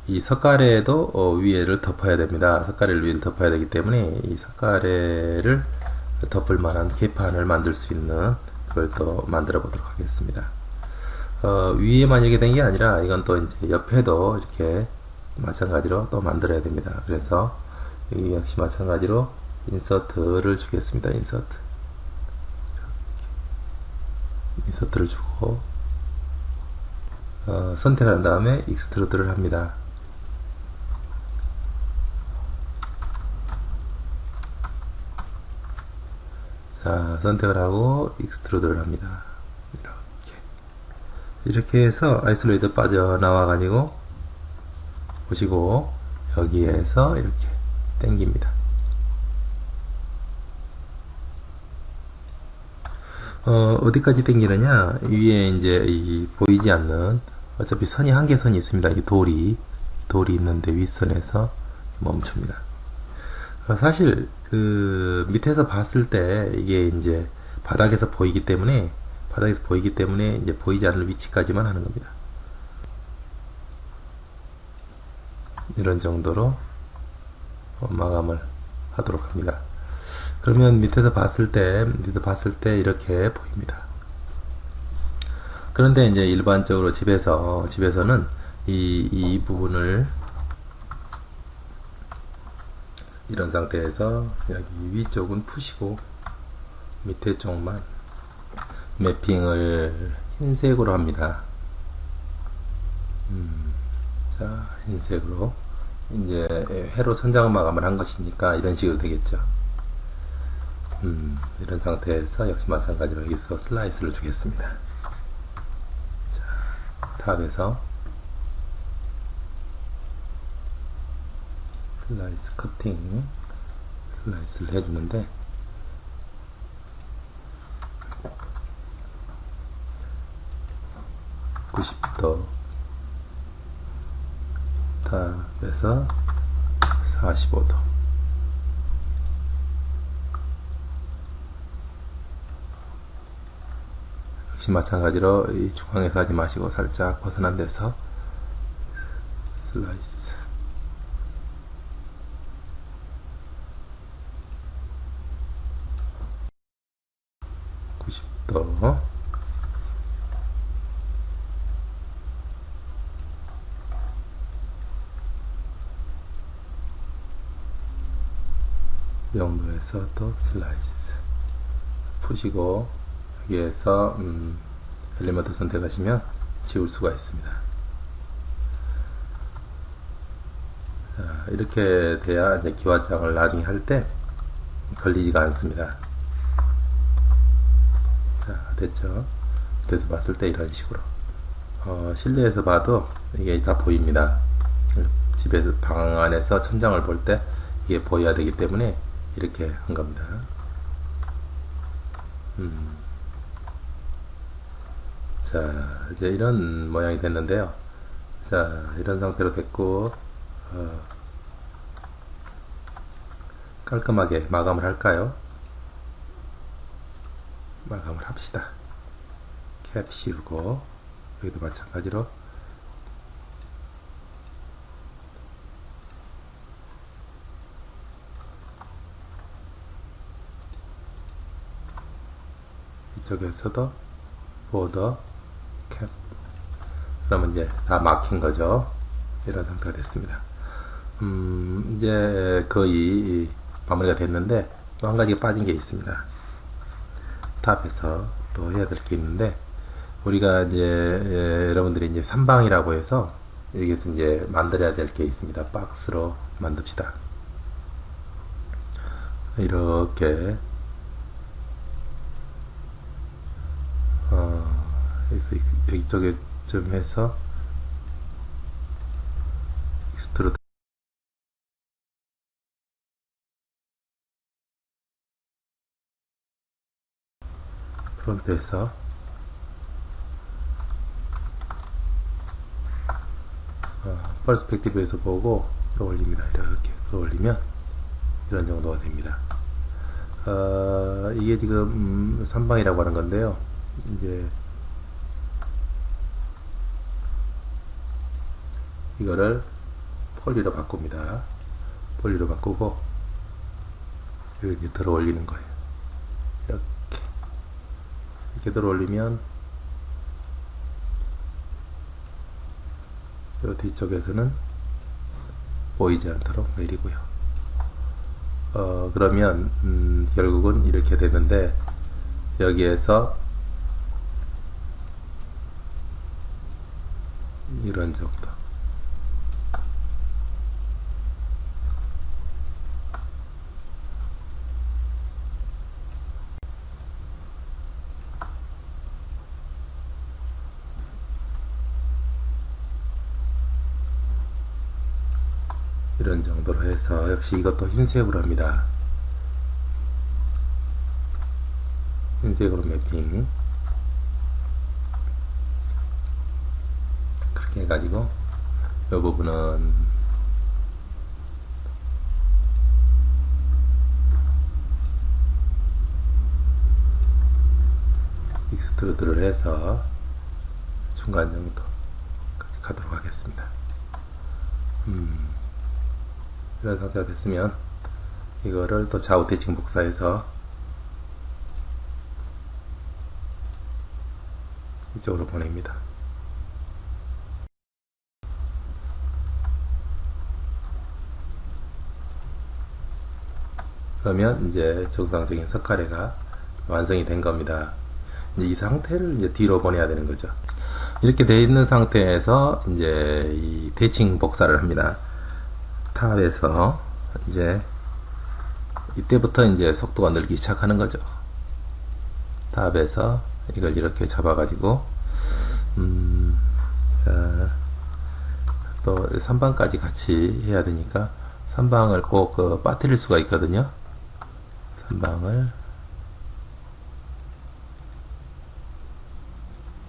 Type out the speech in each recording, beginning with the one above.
이 석가래도 위에를 덮어야 됩니다. 석가래를 위를 덮어야 되기 때문에 이 석가래를 덮을 만한 개판을 만들 수 있는 그걸 또 만들어 보도록 하겠습니다. 위에만 이렇게 된 게 아니라 이건 또 이제 옆에도 이렇게 마찬가지로 또 만들어야 됩니다. 그래서 이 역시 마찬가지로 인서트를 주겠습니다. 인서트를 주고 선택한 다음에 익스트루드를 합니다. 자, 선택을 하고 익스트루드를 합니다. 이렇게 해서 아이솔레이트 빠져나와 가지고 보시고 여기에서 이렇게 당깁니다. 어디까지 당기느냐, 위에 이제 이 보이지 않는, 어차피 선이 한계선이 있습니다. 이 돌이 있는데 윗선에서 멈춥니다. 사실 그 밑에서 봤을 때 이게 이제 바닥에서 보이기 때문에 이제 보이지 않는 위치까지만 하는 겁니다. 이런 정도로 마감을 하도록 합니다. 그러면 밑에서 봤을 때 이렇게 보입니다. 그런데 이제 일반적으로 집에서는 이 부분을 이런 상태에서 여기 위쪽은 푸시고 밑에 쪽만 매핑을 흰색으로 합니다. 자, 흰색으로 이제 회로 천장 마감을 한 것이니까 이런 식으로 되겠죠. 이런 상태에서 역시 마찬가지로 여기서 슬라이스를 주겠습니다. 자, 탑에서 슬라이스 커팅 슬라이스를 해주는데 90도 탑에서 45도 역시 마찬가지로 이 중앙에서 하지 마시고 살짝 벗어난 데서 슬라이스 90도 이 정도에서 또 슬라이스 푸시고 여기에서 엘리먼트 선택하시면 지울 수가 있습니다. 자, 이렇게 돼야 이제 기와장을 나중에 할 때 걸리지가 않습니다. 자, 됐죠? 그래서 봤을 때 이런 식으로 실내에서 봐도 이게 다 보입니다. 집에서 방 안에서 천장을 볼 때 이게 보여야 되기 때문에 이렇게 한 겁니다. 자, 이제 이런 모양이 됐는데요. 자, 이런 상태로 됐고 깔끔하게 마감을 할까요? 마감을 합시다. 캡 씌우고 여기도 마찬가지로 이쪽에서도 보더 캡 그러면 이제 다 막힌 거죠. 이런 상태가 됐습니다. 이제 거의 마무리가 됐는데 또 한 가지가 빠진 게 있습니다. 탑에서 또 해야 될 게 있는데 우리가 이제 여러분들이 이제 3방이라고 해서 여기서 이제 만들어야 될 게 있습니다. 박스로 만듭시다. 이렇게 여기 쪽에 좀 해서 익스트루드 프론트에서 퍼스펙티브에서 보고 끌어올립니다. 이렇게 끌어올리면 이런 정도가 됩니다. 이게 지금 3방이라고 하는 건데요. 이제 이거를 폴리로 바꿉니다. 폴리로 바꾸고 이렇게 들어 올리는 거예요. 이렇게 들어 올리면 이 뒤쪽에서는 보이지 않도록 내리고요. 그러면 결국은 이렇게 되는데, 여기에서 이런 정도, 이런 정도로 해서, 역시 이것도 흰색으로 합니다. 흰색으로 매핑 그렇게 해가지고 이 부분은 익스트루드를 해서 중간 정도까지 가도록 하겠습니다. 이런 상태가 됐으면 이거를 또 좌우 대칭 복사해서 이쪽으로 보냅니다. 그러면 이제 정상적인 석가래가 완성이 된 겁니다. 이제 이 상태를 이제 뒤로 보내야 되는 거죠. 이렇게 되어 있는 상태에서 이제 이 대칭 복사를 합니다. 탑에서 이제 이때부터 이제 속도가 늘기 시작하는 거죠. 탑에서 이걸 이렇게 잡아가지고 자, 또 3방까지 같이 해야 되니까 3방을 꼭 빠뜨릴 수가 있거든요. 3방을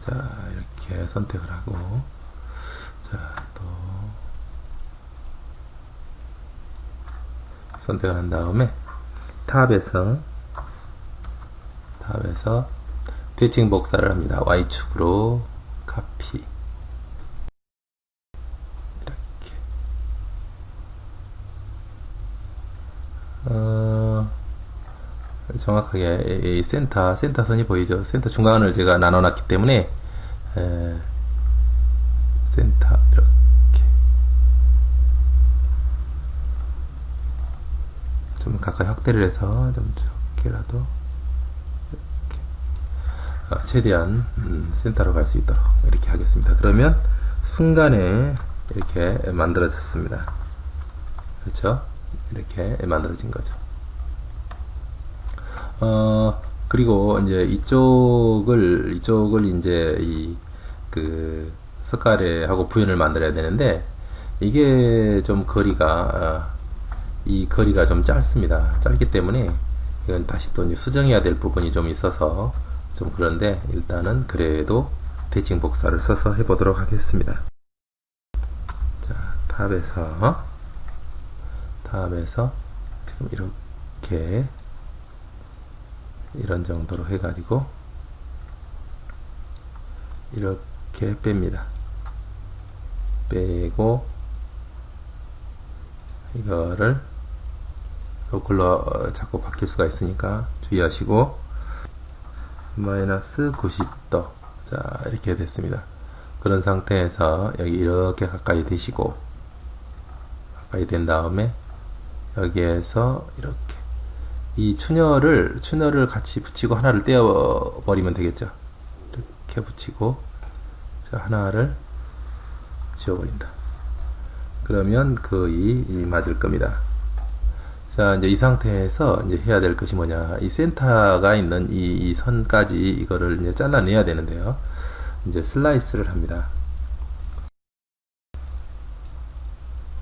자 이렇게 선택을 하고, 자 또 선택을 한 다음에 탑에서 대칭 복사를 합니다. Y축으로 카피, 이렇게 정확하게 이 센터 선이 보이죠? 센터 중간을 제가 나눠 놨기 때문에 센터 이렇게 좀 가까이 확대를 해서 좀 적게라도 이렇게 최대한 센터로 갈 수 있도록 이렇게 하겠습니다. 그러면 순간에 이렇게 만들어졌습니다. 그렇죠? 이렇게 만들어진 거죠. 그리고 이제 이쪽을 이제 그 석가래하고 부연을 만들어야 되는데, 이게 좀 이 거리가 좀 짧습니다. 짧기 때문에 이건 다시 또 이제 수정해야 될 부분이 좀 있어서 좀 그런데, 일단은 그래도 대칭 복사를 써서 해보도록 하겠습니다. 자, 탑에서 지금 이렇게 이런 정도로 해가지고 이렇게 뺍니다. 빼고 이거를 로컬로 자꾸 바뀔 수가 있으니까 주의하시고, 마이너스 90도. 자, 이렇게 됐습니다. 그런 상태에서 여기 이렇게 가까이 대시고, 가까이 된 다음에 여기에서 이렇게 이 추녀를 같이 붙이고 하나를 떼어 버리면 되겠죠. 이렇게 붙이고, 자, 하나를 지워버린다. 그러면 거의 맞을 겁니다. 자, 이제 이 상태에서 이제 해야 될 것이 뭐냐, 이 센터가 있는 이 선까지 이거를 이제 잘라내야 되는데요. 이제 슬라이스를 합니다.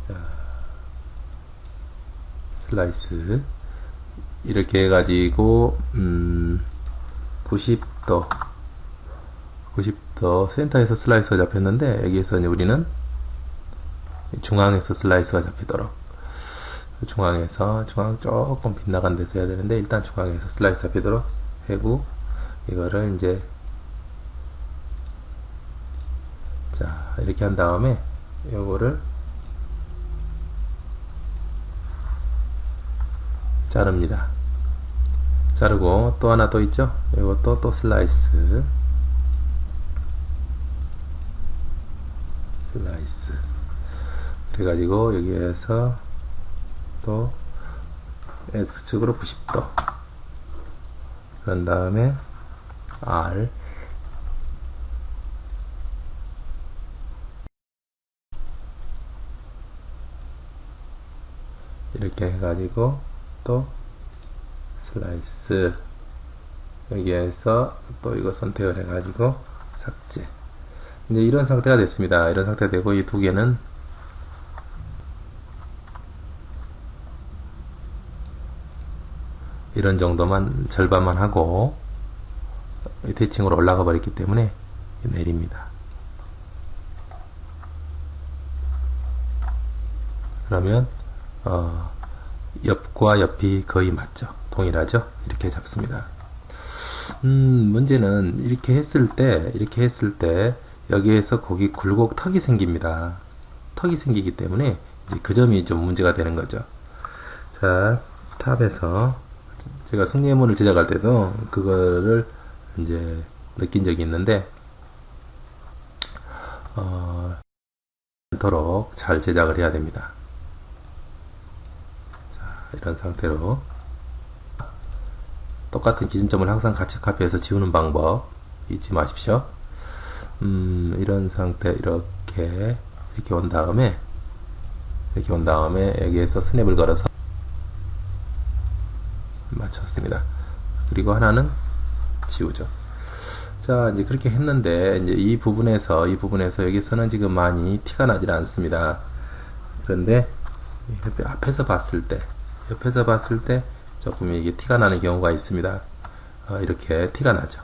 자, 슬라이스 이렇게 해가지고 90도 센터에서 슬라이스가 잡혔는데, 여기에서 이제 우리는 중앙에서 슬라이스가 잡히도록, 중앙 조금 빗나간 데서 해야 되는데, 일단 중앙에서 슬라이스 잡히도록 하고, 이거를 이제 자 이렇게 한 다음에 요거를 자릅니다. 자르고 또 하나 더 있죠? 이것도 또 슬라이스 그래가지고 여기에서 또 X축으로 90도 그런 다음에 R 이렇게 해가지고 또 슬라이스 여기에서 또 이거 선택을 해가지고 삭제. 이제 이런 상태가 됐습니다. 이런 상태가 되고 이 두 개는 이런 정도만 절반만 하고 대칭으로 올라가 버렸기 때문에 내립니다. 그러면 옆과 옆이 거의 맞죠. 동일하죠. 이렇게 잡습니다. 문제는 이렇게 했을 때 여기에서 거기 굴곡 턱이 생깁니다. 턱이 생기기 때문에 이제 그 점이 좀 문제가 되는 거죠. 자, 탑에서 제가 승리의문을 제작할 때도 그거를 이제 느낀 적이 있는데 않도록 잘 제작을 해야 됩니다. 자, 이런 상태로 똑같은 기준점을 항상 같이 카피해서 지우는 방법 잊지 마십시오. 이런 상태 이렇게 온 다음에 여기에서 스냅을 걸어서 맞췄습니다. 그리고 하나는 지우죠. 자, 이제 그렇게 했는데 이제 이 부분에서 여기서는 지금 많이 티가 나질 않습니다. 그런데 앞에서 봤을 때 조금 이게 티가 나는 경우가 있습니다. 이렇게 티가 나죠.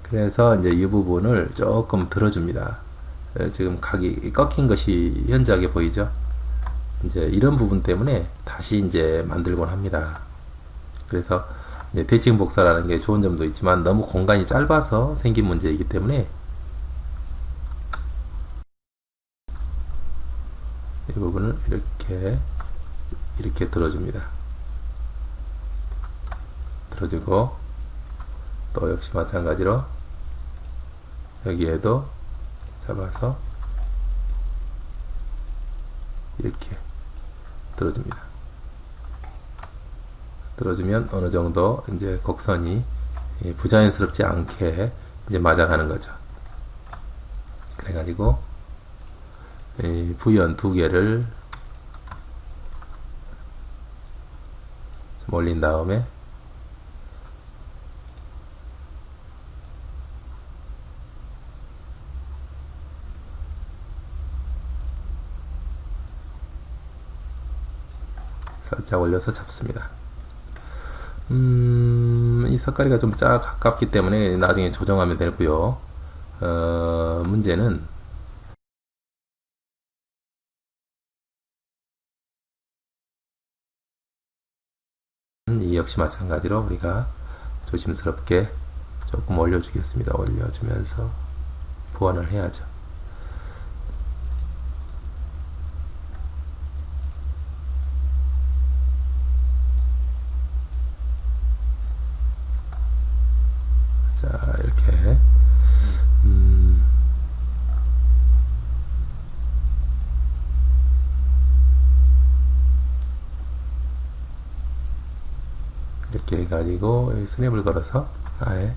그래서 이제 이 부분을 조금 들어줍니다. 지금 각이 꺾인 것이 현저하게 보이죠. 이제 이런 부분 때문에 다시 이제 만들곤 합니다. 그래서 이제 대칭 복사라는 게 좋은 점도 있지만 너무 공간이 짧아서 생긴 문제이기 때문에 이 부분을 이렇게 들어줍니다. 들어주고 또 역시 마찬가지로 여기에도 잡아서 이렇게 들어줍니다. 들어주면 어느 정도 이제 곡선이 부자연스럽지 않게 이제 맞아가는 거죠. 그래가지고 부연 두 개를 좀 올린 다음에 살짝 올려서 잡습니다. 이 색깔이가 좀 가깝기 때문에 나중에 조정하면 되고요. 문제는 이 역시 마찬가지로 우리가 조심스럽게 조금 올려주겠습니다. 올려주면서 보완을 해야죠. 자, 이렇게 이렇게 해가지고 여기 스냅을 걸어서 아예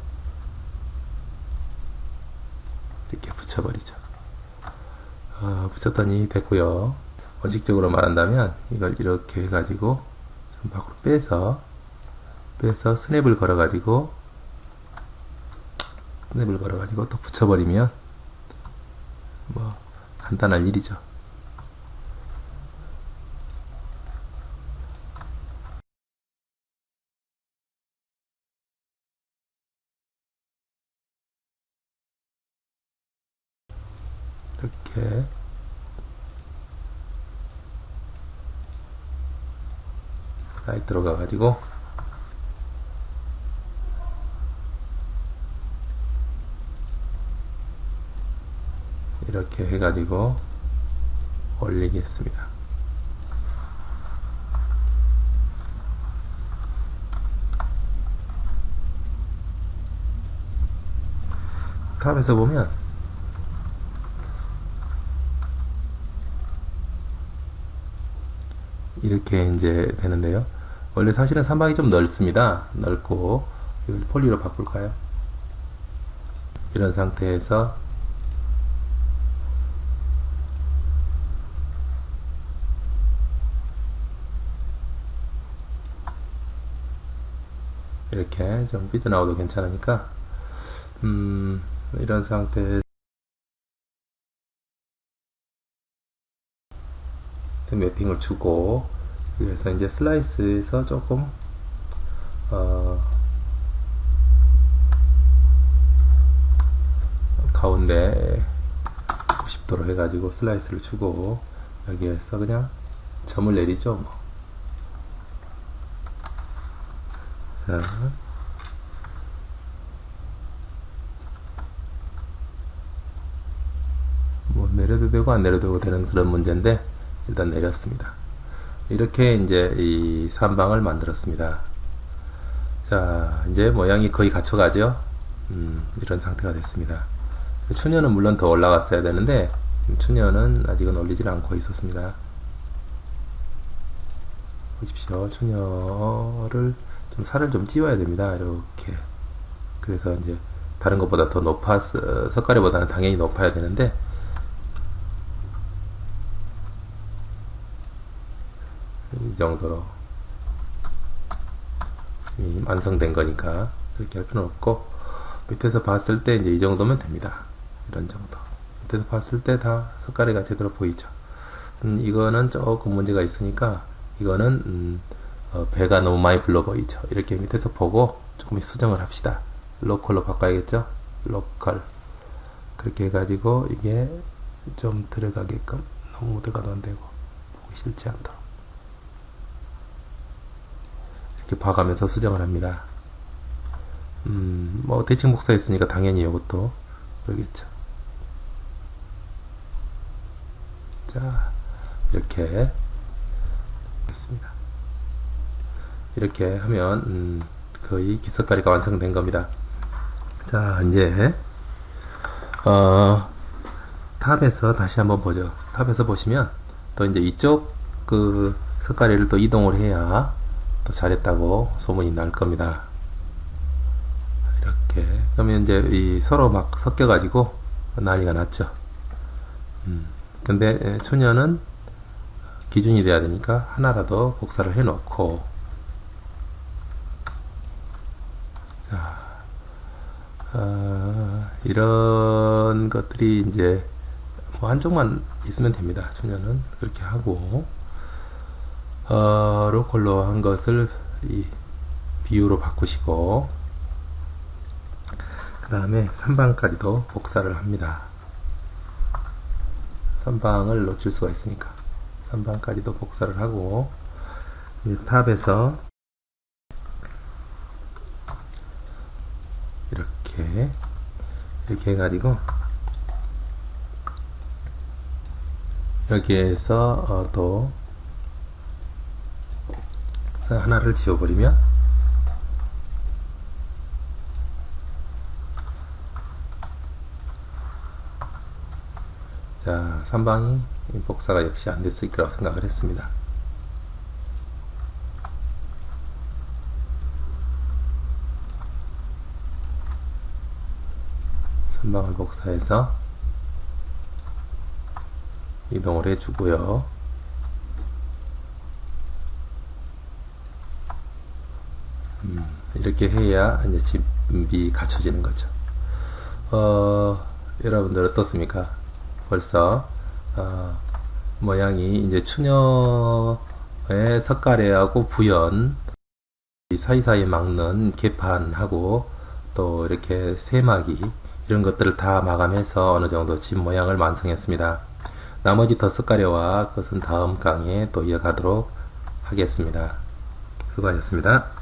이렇게 붙여버리죠. 붙였더니 됐고요. 원칙적으로 말한다면 이걸 이렇게 해가지고 좀 밖으로 빼서 스냅을 걸어가지고 또 붙여버리면 뭐 간단한 일이죠. 이렇게 라이트 들어가 가지고 이렇게 해가지고 올리겠습니다. 탑에서 보면 이렇게 이제 되는데요. 원래 사실은 선방이 좀 넓습니다. 넓고 이걸 폴리로 바꿀까요? 이런 상태에서 이렇게 좀 삐져나와도 괜찮으니까 이런 상태에서 매핑을 주고, 그래서 이제 슬라이스에서 조금 가운데 90도로 해가지고 슬라이스를 주고, 여기에서 그냥 점을 내리죠. 뭐. 자, 뭐 내려도 되고 안 내려도 되는 그런 문제인데 일단 내렸습니다. 이렇게 이제 이 선방을 만들었습니다. 자, 이제 모양이 거의 갖춰가죠. 이런 상태가 됐습니다. 추녀는 물론 더 올라갔어야 되는데 추녀는 아직은 올리질 않고 있었습니다. 보십시오. 추녀를 좀 살을 좀 찌워야 됩니다. 이렇게. 그래서 이제 다른 것보다 더 석가래보다는 당연히 높아야 되는데 이 정도로 완성된 거니까 그렇게 할 필요는 없고, 밑에서 봤을 때 이제 이 정도면 됩니다. 이런 정도. 밑에서 봤을 때 다 석가래가 제대로 보이죠. 이거는 조금 문제가 있으니까 이거는 배가 너무 많이 불러 보이죠. 이렇게 밑에서 보고 조금 수정을 합시다. 로컬로 바꿔야겠죠. 로컬. 그렇게 해가지고 이게 좀 들어가게끔, 너무 들어가도 안 되고 보기 싫지 않도록 이렇게 봐가면서 수정을 합니다. 뭐 대칭 복사했으니까 당연히 이것도 그러겠죠. 자, 이렇게 했습니다. 이렇게 하면 거의 기석가리가 완성된 겁니다. 자, 이제 탑에서 다시 한번 보죠. 탑에서 보시면 또 이제 이쪽 그 석가리를 또 이동을 해야 또 잘했다고 소문이 날 겁니다. 이렇게. 그러면 이제 이 서로 막 섞여 가지고 난리가 났죠. 근데 초년은 기준이 돼야 되니까 하나라도 복사를 해 놓고, 자, 이런 것들이 이제 뭐 한쪽만 있으면 됩니다. 초년은 그렇게 하고, 로컬로 한 것을 이 비유로 바꾸시고, 그 다음에 3방까지도 복사를 합니다. 3방을 놓칠 수가 있으니까 3방까지도 복사를 하고, 탑에서 이렇게 해가지고 여기에서 또 하나를 지워버리면, 자, 3방이 복사가 역시 안 됐을 거라고 생각을 했습니다. 선방을 복사해서 이동을 해주고요. 이렇게 해야 이제 집이 갖춰지는 거죠. 여러분들 어떻습니까? 벌써 모양이 이제 추녀의 석가래하고 부연 사이사이 막는 개판하고 또 이렇게 세마기 이런 것들을 다 마감해서 어느 정도 집 모양을 완성했습니다. 나머지 더 석가래와 그것은 다음 강의에 또 이어가도록 하겠습니다. 수고하셨습니다.